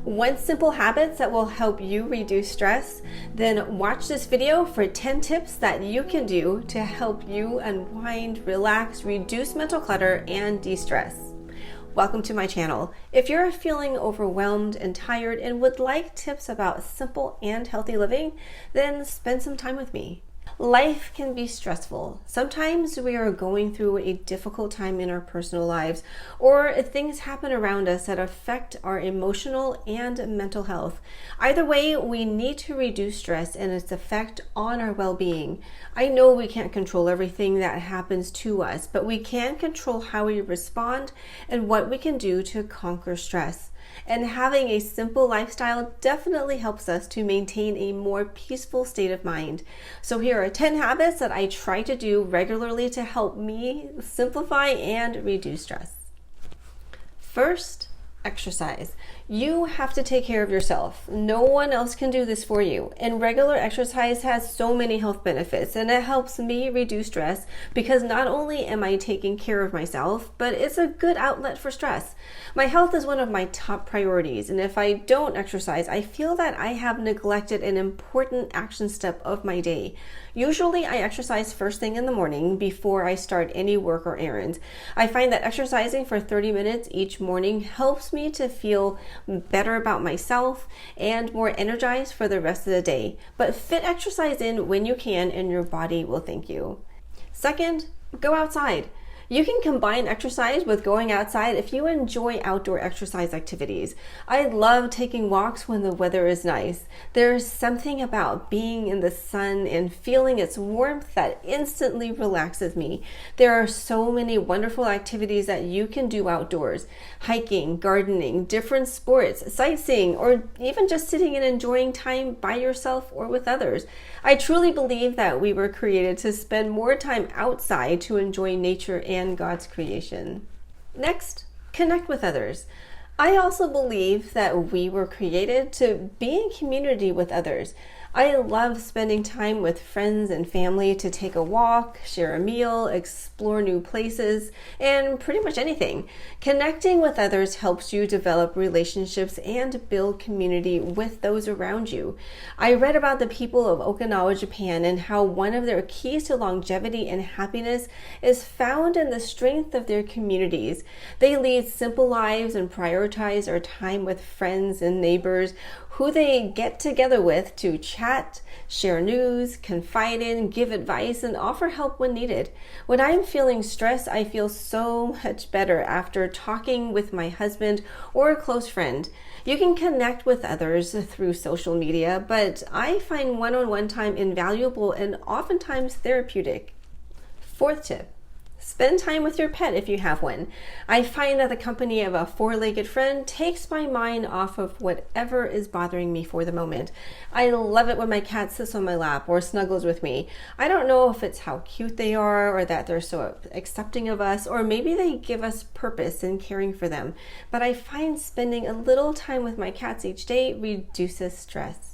Want simple habits that will help you reduce stress? Then watch this video for 10 tips that you can do to help you unwind, relax, reduce mental clutter, and de-stress. Welcome to my channel. If you're feeling overwhelmed and tired and would like tips about simple and healthy living, then spend some time with me. Life can be stressful. Sometimes we are going through a difficult time in our personal lives, or things happen around us that affect our emotional and mental health. Either way, we need to reduce stress and its effect on our well-being. I know we can't control everything that happens to us, but we can control how we respond and what we can do to conquer stress. And having a simple lifestyle definitely helps us to maintain a more peaceful state of mind. So here are 10 habits that I try to do regularly to help me simplify and reduce stress. First, exercise. You have to take care of yourself. No one else can do this for you. And regular exercise has so many health benefits, and it helps me reduce stress because not only am I taking care of myself, but it's a good outlet for stress. My health is one of my top priorities, and if I don't exercise, I feel that I have neglected an important action step of my day. Usually I exercise first thing in the morning before I start any work or errands. I find that exercising for 30 minutes each morning helps me to feel better about myself and more energized for the rest of the day. But fit exercise in when you can and your body will thank you. Second, go outside. You can combine exercise with going outside if you enjoy outdoor exercise activities. I love taking walks when the weather is nice. There's something about being in the sun and feeling its warmth that instantly relaxes me. There are so many wonderful activities that you can do outdoors. Hiking, gardening, different sports, sightseeing, or even just sitting and enjoying time by yourself or with others. I truly believe that we were created to spend more time outside to enjoy nature and God's creation. Next, connect with others. I also believe that we were created to be in community with others. I love spending time with friends and family to take a walk, share a meal, explore new places, and pretty much anything. Connecting with others helps you develop relationships and build community with those around you. I read about the people of Okinawa, Japan, and how one of their keys to longevity and happiness is found in the strength of their communities. They lead simple lives and prioritize their time with friends and neighbors who they get together with to chat, share news, confide in, give advice, and offer help when needed. When I'm feeling stressed, I feel so much better after talking with my husband or a close friend. You can connect with others through social media, but I find one-on-one time invaluable and oftentimes therapeutic. Fourth tip. Spend time with your pet if you have one. I find that the company of a four-legged friend takes my mind off of whatever is bothering me for the moment. I love it when my cat sits on my lap or snuggles with me. I don't know if it's how cute they are or that they're so accepting of us, or maybe they give us purpose in caring for them. But I find spending a little time with my cats each day reduces stress.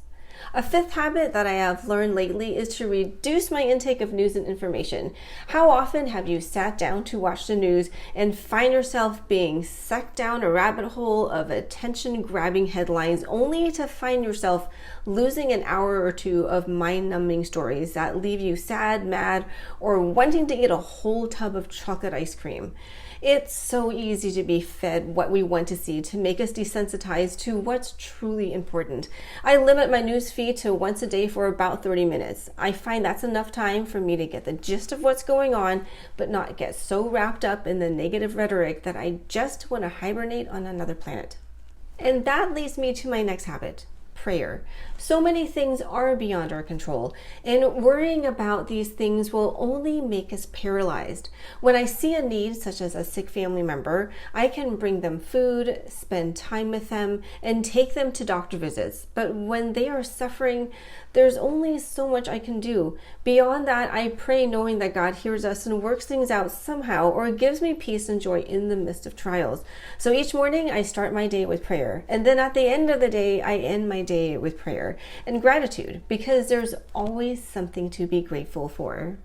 A fifth habit that I have learned lately is to reduce my intake of news and information. How often have you sat down to watch the news and find yourself being sucked down a rabbit hole of attention-grabbing headlines only to find yourself losing an hour or two of mind-numbing stories that leave you sad, mad, or wanting to eat a whole tub of chocolate ice cream? It's so easy to be fed what we want to see to make us desensitized to what's truly important. I limit my news feed to once a day for about 30 minutes. I find that's enough time for me to get the gist of what's going on, but not get so wrapped up in the negative rhetoric that I just want to hibernate on another planet. And that leads me to my next habit. Prayer. So many things are beyond our control, and worrying about these things will only make us paralyzed. When I see a need, such as a sick family member, I can bring them food, spend time with them, and take them to doctor visits. But when they are suffering, there's only so much I can do. Beyond that, I pray knowing that God hears us and works things out somehow, or gives me peace and joy in the midst of trials. So each morning I start my day with prayer, and then at the end of the day, I end my day with prayer and gratitude, because there's always something to be grateful for.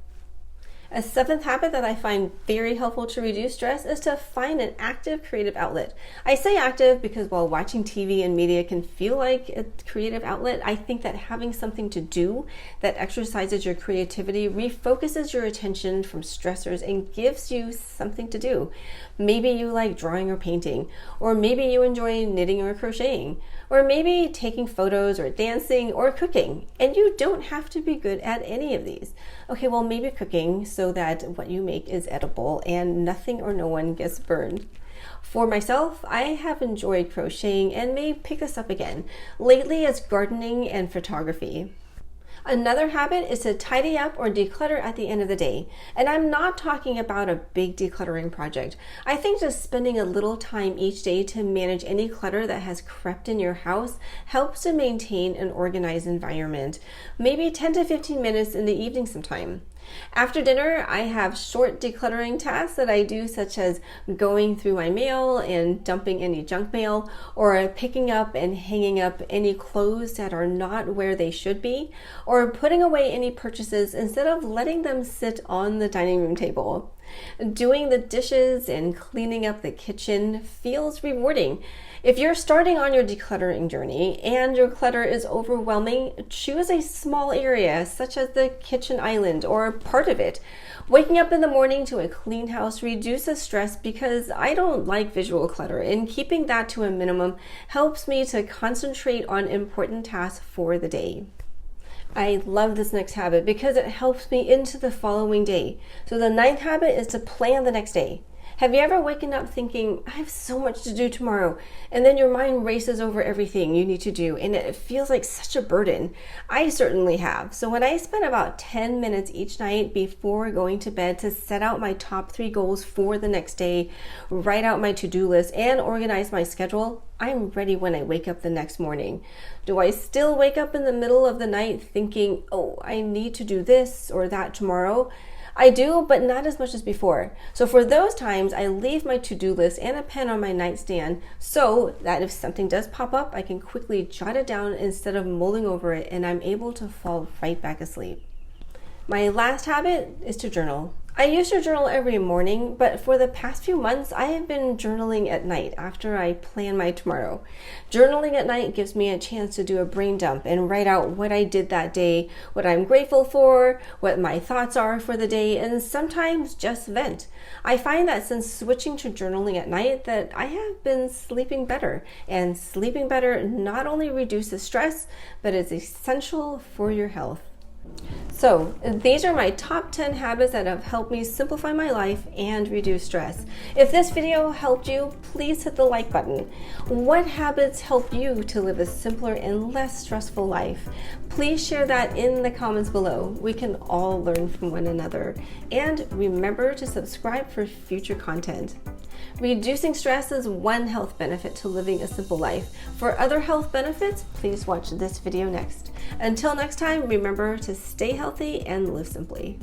A seventh habit that I find very helpful to reduce stress is to find an active creative outlet. I say active because while watching TV and media can feel like a creative outlet, I think that having something to do that exercises your creativity refocuses your attention from stressors and gives you something to do. Maybe you like drawing or painting, or maybe you enjoy knitting or crocheting, or maybe taking photos or dancing or cooking, and you don't have to be good at any of these. Okay, well, maybe cooking so that what you make is edible and nothing or no one gets burned. For myself, I have enjoyed crocheting and may pick this up again. Lately, it's gardening and photography. Another habit is to tidy up or declutter at the end of the day. And I'm not talking about a big decluttering project. I think just spending a little time each day to manage any clutter that has crept in your house helps to maintain an organized environment. Maybe 10 to 15 minutes in the evening sometime. After dinner, I have short decluttering tasks that I do, such as going through my mail and dumping any junk mail, or picking up and hanging up any clothes that are not where they should be, or putting away any purchases instead of letting them sit on the dining room table. Doing the dishes and cleaning up the kitchen feels rewarding. If you're starting on your decluttering journey and your clutter is overwhelming, choose a small area such as the kitchen island or part of it. Waking up in the morning to a clean house reduces stress because I don't like visual clutter, and keeping that to a minimum helps me to concentrate on important tasks for the day. I love this next habit because it helps me into the following day. So the ninth habit is to plan the next day. Have you ever waken up thinking, I have so much to do tomorrow, and then your mind races over everything you need to do, and it feels like such a burden? I certainly have. So when I spend about 10 minutes each night before going to bed to set out my top 3 goals for the next day, write out my to-do list, and organize my schedule, I'm ready when I wake up the next morning. Do I still wake up in the middle of the night thinking, oh, I need to do this or that tomorrow? I do, but not as much as before. So for those times, I leave my to-do list and a pen on my nightstand so that if something does pop up, I can quickly jot it down instead of mulling over it, and I'm able to fall right back asleep. My last habit is to journal. I used to journal every morning, but for the past few months, I have been journaling at night after I plan my tomorrow. Journaling at night gives me a chance to do a brain dump and write out what I did that day, what I'm grateful for, what my thoughts are for the day, and sometimes just vent. I find that since switching to journaling at night that I have been sleeping better, and sleeping better not only reduces stress, but is essential for your health. So these are my top 10 habits that have helped me simplify my life and reduce stress. If this video helped you, please hit the like button. What habits help you to live a simpler and less stressful life? Please share that in the comments below. We can all learn from one another. And remember to subscribe for future content. Reducing stress is one health benefit to living a simple life. For other health benefits, please watch this video next. Until next time, remember to stay healthy and live simply.